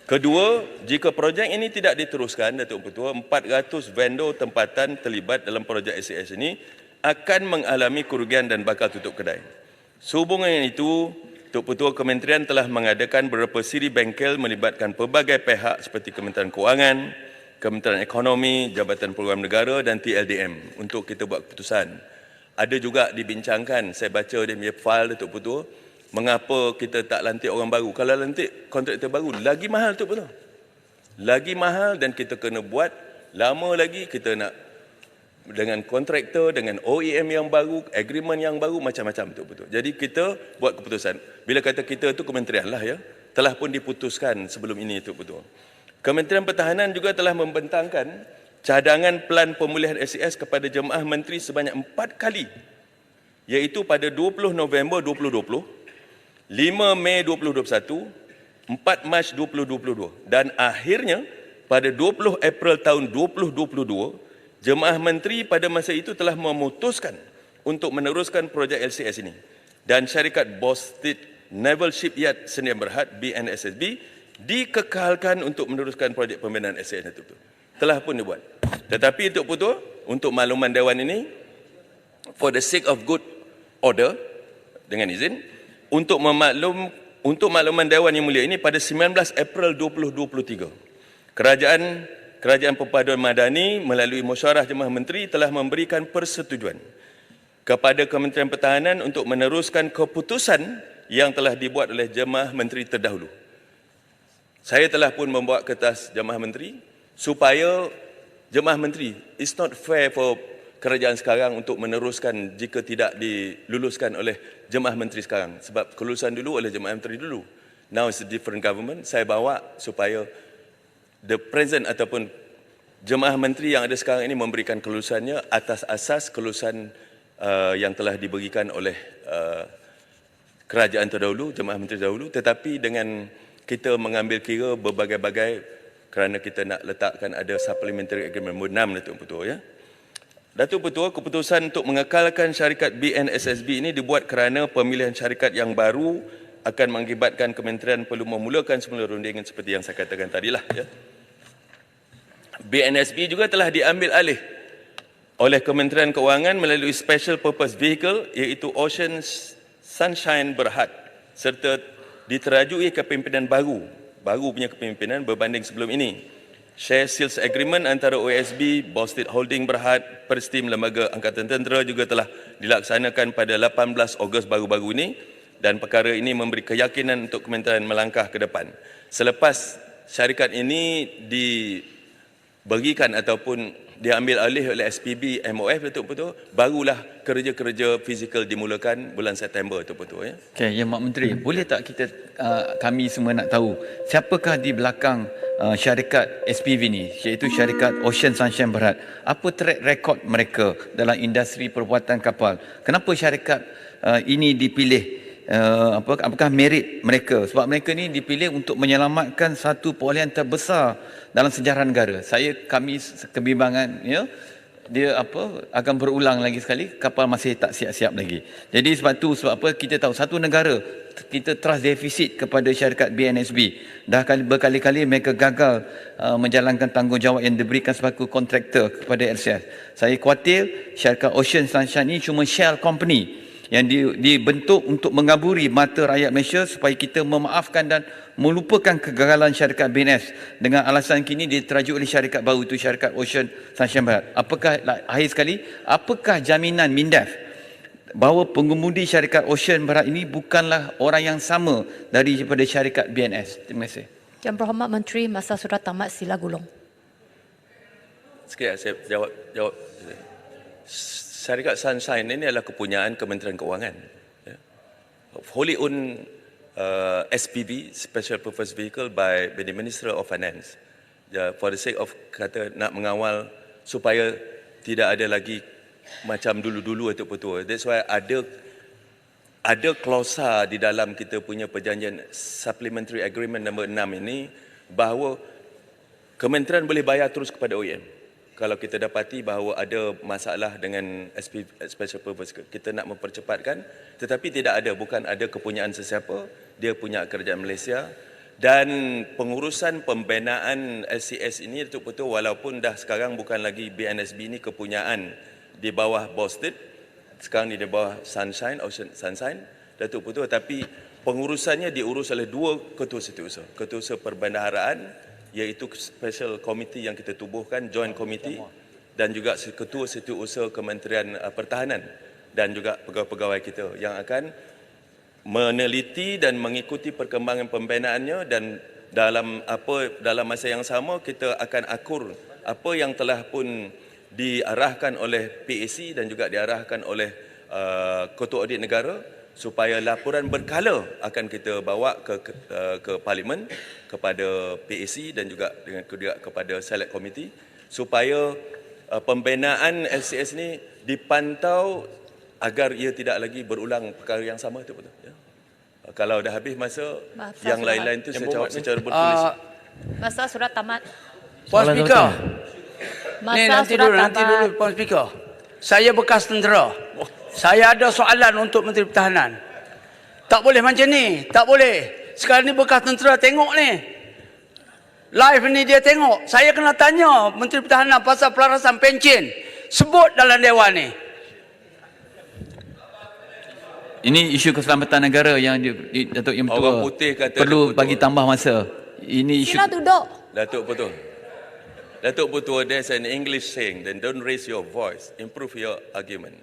Kedua, jika projek ini tidak diteruskan, Datuk Ketua, 400 vendor tempatan terlibat dalam projek SCS ini akan mengalami kerugian dan bakal tutup kedai. Sehubungan itu, Datuk Ketua, Kementerian telah mengadakan beberapa siri bengkel melibatkan pelbagai pihak seperti Kementerian Kewangan, Kementerian Ekonomi, Jabatan Peguam Negara dan TLDM untuk kita buat keputusan. Ada juga dibincangkan, saya baca dia punya file, Datuk Ketua, mengapa kita tak lantik orang baru? Kalau lantik kontraktor baru, lagi mahal tu betul. Lagi mahal dan kita kena buat lama lagi, kita nak dengan kontraktor, dengan OEM yang baru, agreement yang baru, macam-macam tu betul. Jadi kita buat keputusan. Bila kata kita tu kementerian lah ya, telah pun diputuskan sebelum ini tu betul. Kementerian Pertahanan juga telah membentangkan cadangan pelan pemulihan SCS kepada jemaah menteri sebanyak 4 kali, iaitu pada 20 November 2020, 5 Mei 2021, 4 Mac 2022 dan akhirnya pada 20 April tahun 2022, jemaah menteri pada masa itu telah memutuskan untuk meneruskan projek LCS ini dan syarikat Boston Naval Shipyard Sdn Bhd BNSSB dikekalkan untuk meneruskan projek pembinaan LCS itu. Telah pun dibuat. Tetapi untuk makluman Dewan ini, for the sake of good order, dengan izin, untuk makluman Dewan Yang Mulia ini, pada 19 April 2023, Kerajaan Perpaduan Madani melalui Mesyuarah Jemaah Menteri telah memberikan persetujuan kepada Kementerian Pertahanan untuk meneruskan keputusan yang telah dibuat oleh Jemaah Menteri terdahulu. Saya telah pun membawa kertas Jemaah Menteri supaya Jemaah Menteri, it's not fair for kerajaan sekarang untuk meneruskan jika tidak diluluskan oleh Jemaah Menteri sekarang. Sebab kelulusan dulu oleh Jemaah Menteri dulu. Now it's a different government. Saya bawa supaya the present ataupun Jemaah Menteri yang ada sekarang ini memberikan kelulusannya atas asas kelulusan yang telah diberikan oleh kerajaan terdahulu, Jemaah Menteri terdahulu. Tetapi dengan kita mengambil kira berbagai-bagai kerana kita nak letakkan ada supplementary agreement nombor 6, Datuk Ketua ya. Datuk Ketua, keputusan untuk mengekalkan syarikat BNSSB ini dibuat kerana pemilihan syarikat yang baru akan mengakibatkan kementerian perlu memulakan semula rundingan seperti yang saya katakan tadilah. Ya. BNSB juga telah diambil alih oleh Kementerian Keuangan melalui Special Purpose Vehicle iaitu Ocean Sunshine Berhad serta diterajui kepimpinan baru punya kepimpinan berbanding sebelum ini. Share Sales Agreement antara OSB, Boston Holding Berhad, Perstim Lembaga Angkatan Tentera juga telah dilaksanakan pada 18 Ogos baru-baru ini dan perkara ini memberi keyakinan untuk kementerian melangkah ke depan. Selepas syarikat ini diberikan ataupun diambil alih oleh SPB MOF, betul-betul, barulah kerja-kerja fizikal dimulakan bulan September, betul-betul ya. Okey, ya Mak Menteri, boleh tak kita kami semua nak tahu siapakah di belakang syarikat SPV ni, iaitu syarikat Ocean Sunshine Berhad? Apa track record mereka dalam industri perbuatan kapal? Kenapa syarikat ini dipilih? Apakah merit mereka? Sebab mereka ni dipilih untuk menyelamatkan satu perolehan terbesar dalam sejarah negara. Kami kebimbangan ya, dia akan berulang lagi sekali, kapal masih tak siap-siap lagi. Jadi sebab kita tahu satu negara kita trust defisit kepada syarikat BNSB. Dah berkali-kali mereka gagal menjalankan tanggungjawab yang diberikan sebagai kontraktor kepada LCS. Saya khawatir syarikat Ocean Sunshine ini cuma shell company yang dibentuk untuk mengaburi mata rakyat Malaysia supaya kita memaafkan dan melupakan kegagalan syarikat BNS dengan alasan kini diterajuk oleh syarikat baru itu, syarikat Ocean Sunshine Berhad. Apakah jaminan MINDEF bahawa pengemudi syarikat Ocean Berhad ini bukanlah orang yang sama daripada syarikat BNS? Terima kasih. Yang Berhormat Menteri, masa sudah tamat, sila gulung. Sekejap saya jawab. Syarikat Sunshine ini adalah kepunyaan Kementerian Keuangan. Ya. Wholly owned SPV, Special Purpose Vehicle by the Minister of Finance. For the sake of nak mengawal supaya tidak ada lagi macam dulu-dulu itu betul. That's why ada klausa di dalam kita punya perjanjian Supplementary Agreement nombor 6 ini bahawa kementerian boleh bayar terus kepada OEM. Kalau kita dapati bahawa ada masalah dengan Special Purpose, kita nak mempercepatkan, tetapi bukan ada kepunyaan sesiapa, dia punya kerajaan Malaysia Dan pengurusan pembinaan SCS ini Datuk Petua, walaupun dah sekarang bukan lagi BNSB ini kepunyaan di bawah Boston, sekarang di bawah Sunshine, Ocean Sunshine, Datuk Petua, tapi pengurusannya diurus oleh dua ketua setiausaha. Ketua perbendaharaan, iaitu special committee yang kita tubuhkan, joint committee, dan juga ketua setiausaha Kementerian Pertahanan dan juga pegawai-pegawai kita yang akan meneliti dan mengikuti perkembangan pembinaannya, dan dalam masa yang sama kita akan akur apa yang telah pun diarahkan oleh PAC dan juga diarahkan oleh Ketua Audit Negara, supaya laporan berkala akan kita bawa ke Parlimen, kepada PAC dan juga kepada Select Committee, supaya pembinaan SCS ni dipantau agar ia tidak lagi berulang perkara yang sama itu, betul ya. Kalau dah habis masa, yang lain-lain tu saya jawab secara bertulis. Masa surat tamat. Puan Speaker. Masa Ni nanti surat dulu, tamat. nanti dulu Puan Speaker. Saya bekas tentera. Saya ada soalan untuk Menteri Pertahanan. Tak boleh macam ni, tak boleh. Sekarang ni bekas tentera tengok ni. Live ni dia tengok. Saya kena tanya Menteri Pertahanan pasal pelarasan pencen. Sebut dalam Dewan ni. Ini isu keselamatan negara yang Datuk Yang Pertua Orang putih kata perlu Datuk bagi Pertua. tambah masa. Ini isu Sila duduk. Datuk Petua, there's an English saying, then don't raise your voice, improve your argument.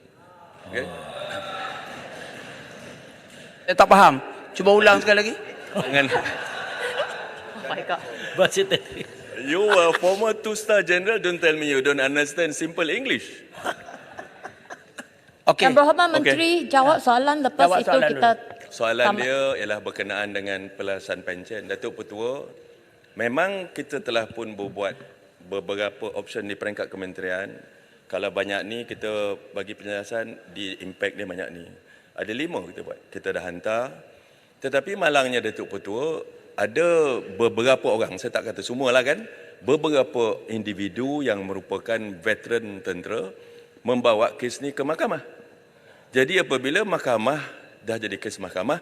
Okay? Saya tak faham. Cuba ulang sekali lagi. Dengan Oh my God. you are former two-star general, don't tell me you don't understand simple English. Okey. Yang Berhormat Menteri jawab soalan, lepas Jawab itu soalan kita Soalan tamat. dia ialah berkenaan dengan pelarasan pencen. Datuk Petua, memang kita telah pun berbuat beberapa option di peringkat kementerian. Kalau banyak ni kita bagi penjelasan, di impact dia banyak ni. Ada 5 kita buat. Kita dah hantar. Tetapi malangnya Datuk Petua, ada beberapa orang, saya tak kata semualah kan, beberapa individu yang merupakan veteran tentera membawa kes ni ke mahkamah. Jadi apabila mahkamah dah jadi kes mahkamah,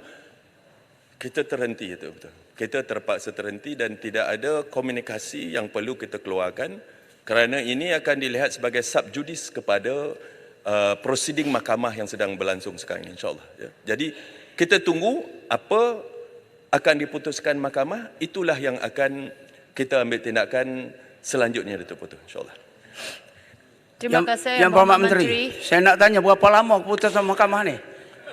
kita terhenti itu betul. Kita terpaksa terhenti dan tidak ada komunikasi yang perlu kita keluarkan, kerana ini akan dilihat sebagai subjudis kepada proceeding mahkamah yang sedang berlangsung sekarang ini, insyaAllah. Ya. Jadi kita tunggu apa akan diputuskan mahkamah, itulah yang akan kita ambil tindakan selanjutnya, Datuk Petua, insyaAllah. Terima kasih Yang Berhormat Menteri. Saya nak tanya berapa lama keputusan mahkamah ni?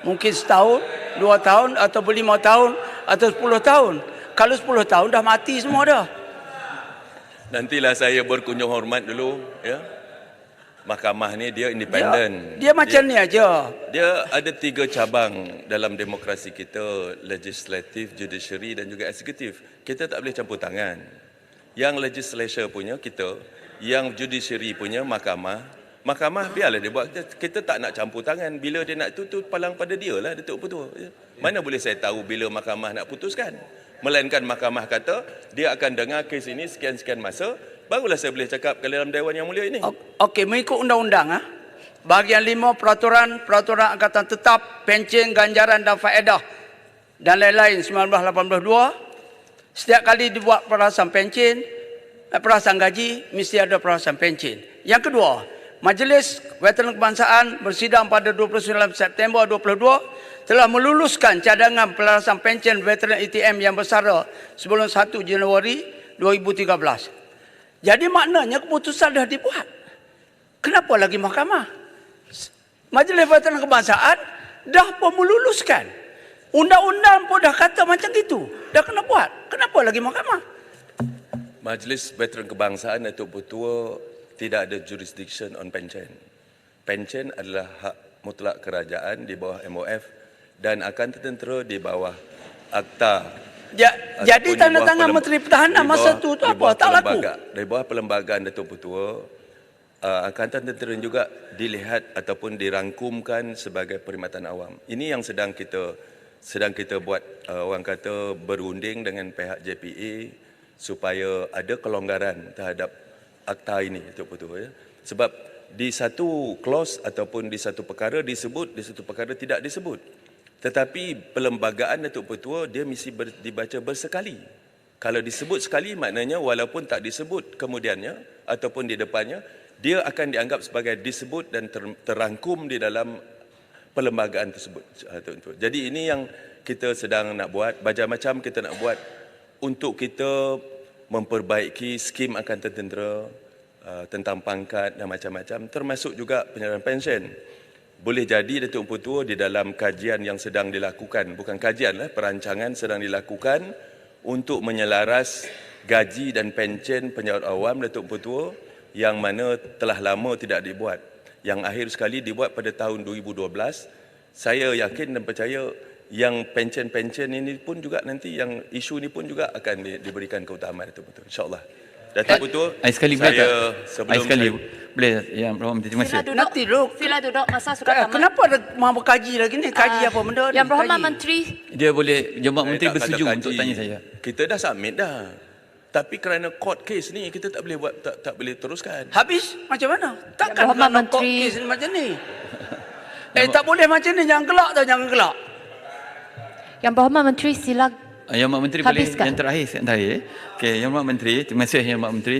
Mungkin setahun, 2 tahun, atau 5 tahun, atau 10 tahun. Kalau 10 tahun dah mati semua dah. Nantilah saya berkunjung hormat dulu, ya. Mahkamah ni dia independen. Dia macam ni aja. Dia ada 3 cabang dalam demokrasi kita, legislatif, judiciary dan juga eksekutif. Kita tak boleh campur tangan. Yang legislature punya kita, yang judiciary punya mahkamah. Mahkamah biarlah dia buat, kita tak nak campur tangan. Bila dia nak tu palang pada dia lah, Datuk Petua. Mana boleh saya tahu bila mahkamah nak putuskan? Melainkan mahkamah kata dia akan dengar kes ini sekian-sekian masa, barulah saya boleh cakap ke dalam Dewan Yang Mulia ini. Okey, mengikut undang-undang bahagian 5 peraturan angkatan tetap, pencen, ganjaran dan faedah dan lain-lain 1982. Setiap kali dibuat perasan pencen, perasan gaji, mesti ada perasan pencen. Yang kedua, Majlis Veteran Kebangsaan bersidang pada 29 September 2022 telah meluluskan cadangan pelarasan pencen veteran ATM yang bersara sebelum 1 Januari 2013. Jadi maknanya keputusan dah dibuat. Kenapa lagi mahkamah? Majlis Veteran Kebangsaan dah pun meluluskan. Undang-undang pun dah kata macam gitu. Dah kena buat. Kenapa lagi mahkamah? Majlis Veteran Kebangsaan, Datuk Petua, tidak ada jurisdiction on pencen. Pencen adalah hak mutlak kerajaan di bawah MOF dan akan tertera di bawah akta. Jadi tanda tangan Menteri Pertahanan masa tu apa? Tak laku. Di bawah perlembagaan Datuk Petua, Angkatan Tentera juga dilihat ataupun dirangkumkan sebagai perkhidmatan awam. Ini yang sedang kita buat, orang kata berunding dengan pihak JPA supaya ada kelonggaran terhadap akta ini, Datuk Petua. Ya. Sebab di satu clause ataupun di satu perkara disebut, di satu perkara tidak disebut. Tetapi perlembagaan Datuk Petua dia mesti dibaca bersekali. Kalau disebut sekali maknanya walaupun tak disebut kemudiannya ataupun di depannya, dia akan dianggap sebagai disebut dan terangkum di dalam perlembagaan tersebut. Jadi ini yang kita sedang nak buat, macam-macam kita nak buat untuk kita memperbaiki skim angkatan tentera, tentang pangkat dan macam-macam, termasuk juga penyaluran pensyen. Boleh jadi Datuk Empu Tua di dalam kajian yang sedang dilakukan, bukan kajian lah, perancangan sedang dilakukan untuk menyelaras gaji dan pencen penyalut awam Datuk Empu Tua yang mana telah lama tidak dibuat. Yang akhir sekali dibuat pada tahun 2012. Saya yakin dan percaya yang pencen-pencen ini pun juga nanti, yang isu ini pun juga akan diberikan keutamaan Datuk Empu Tua. InsyaAllah. Datuk Empu Tua, Sekali boleh tak? sebelum Sekali saya, boleh, Yang Berhormat Menteri, terima kasih. Nanti duduk. Sila duduk, masa sudah tamat. Kenapa ada mahu berkaji lagi ni? Kaji apa benda ni? Yang Berhormat Kaji. Menteri, Dia boleh, Yang saya Menteri tak bersetuju kata untuk kaji. tanya saya. Kita dah submit dah. Tapi kerana court case ni kita tak boleh buat, tak boleh teruskan. Habis macam mana? Takkan Yang Berhormat kerana court Menteri. case ni macam ni. Tak boleh macam ni. Jangan gelak tau, jangan gelak. Yang Berhormat Menteri sila. Yang Mak Menteri Habiskan. boleh yang terakhir sekali terakhir. Okey, Yang Mak Menteri, terima kasih Yang Mak Menteri.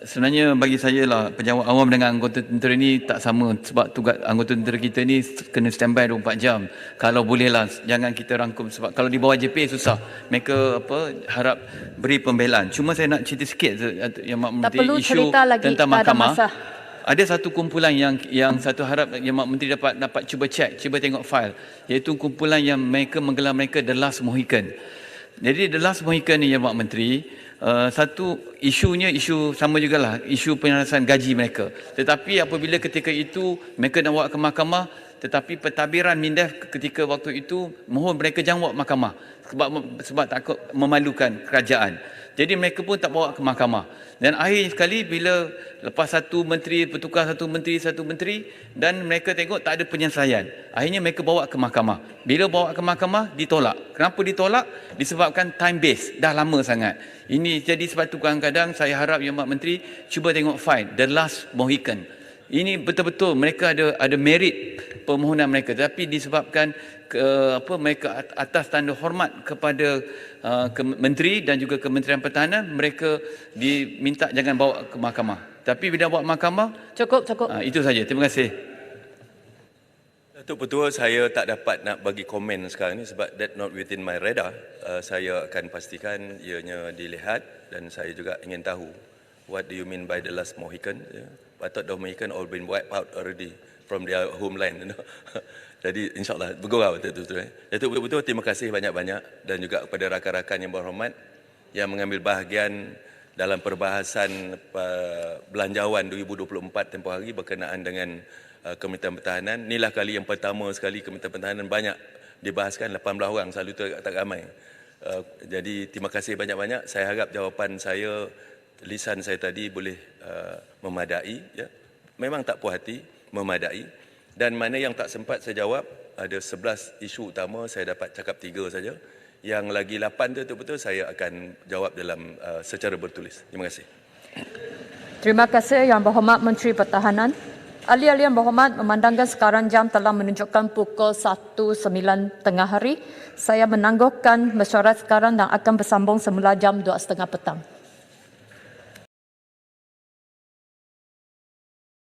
Sebenarnya bagi saya lah, pejabat awam dengan anggota tentera ni tak sama, sebab tugas anggota tentera kita ni kena standby 24 jam. Kalau boleh lah jangan kita rangkum, sebab kalau di bawah JP susah. Mereka harap beri pembelaan. Cuma saya nak cerita sikit Yang Mak Menteri, perlu isu cerita lagi, tentang tak ada mahkamah. masa. Ada satu kumpulan yang satu harap Yang Mak Menteri dapat cuba cek, cuba tengok file, iaitu kumpulan yang mereka menggelar mereka The Last Mohican. Jadi The Last Mohican ni Yang Mak Menteri, satu isunya isu sama jugalah, isu penyelarasan gaji mereka. Tetapi apabila ketika itu mereka nak bawa ke mahkamah, tetapi pentadbiran MINDEF ketika waktu itu mohon mereka jangan bawa mahkamah sebab takut memalukan kerajaan. Jadi mereka pun tak bawa ke mahkamah. Dan akhir sekali bila lepas satu menteri bertukar satu menteri dan mereka tengok tak ada penyelesaian, akhirnya mereka bawa ke mahkamah. Bila bawa ke mahkamah ditolak. Kenapa ditolak? Disebabkan time base dah lama sangat. Ini jadi sebab tu kadang-kadang saya harap Yang Mak Menteri cuba tengok file The Last Mohican. Ini betul-betul mereka ada merit permohonan mereka, tapi disebabkan mereka atas tanda hormat kepada menteri dan juga Kementerian Pertahanan, mereka diminta jangan bawa ke mahkamah. Tapi bila bawa mahkamah, Cukup. itu saja. Terima kasih. Datuk Ketua, saya tak dapat nak bagi komen sekarang ni sebab that not within my radar. Saya akan pastikan ianya dilihat dan saya juga ingin tahu what do you mean by the last Mohican. I thought the Mohican all been wiped out already from their homeland. Jadi insyaAllah bergurau betul-betul. Datuk betul-betul terima kasih banyak-banyak dan juga kepada rakan-rakan yang berhormat yang mengambil bahagian dalam perbahasan belanjawan 2024 tempoh hari berkenaan dengan Kementerian Pertahanan. Inilah kali yang pertama sekali Kementerian Pertahanan banyak dibahaskan, 18 orang, selalu tu tak ramai. Jadi terima kasih banyak-banyak. Saya harap jawapan saya, lisan saya tadi boleh memadai. Ya. Memang tak puas hati, memadai. Dan mana yang tak sempat saya jawab, ada 11 isu utama, saya dapat cakap 3 saja. Yang lagi 8 tu betul-betul saya akan jawab dalam secara bertulis. Terima kasih. Terima kasih Yang Berhormat Menteri Pertahanan. Ahli-ahli yang berhormat, memandangkan sekarang jam telah menunjukkan pukul 1:09 tengah hari. Saya menangguhkan mesyuarat sekarang dan akan bersambung semula jam 2:30 petang.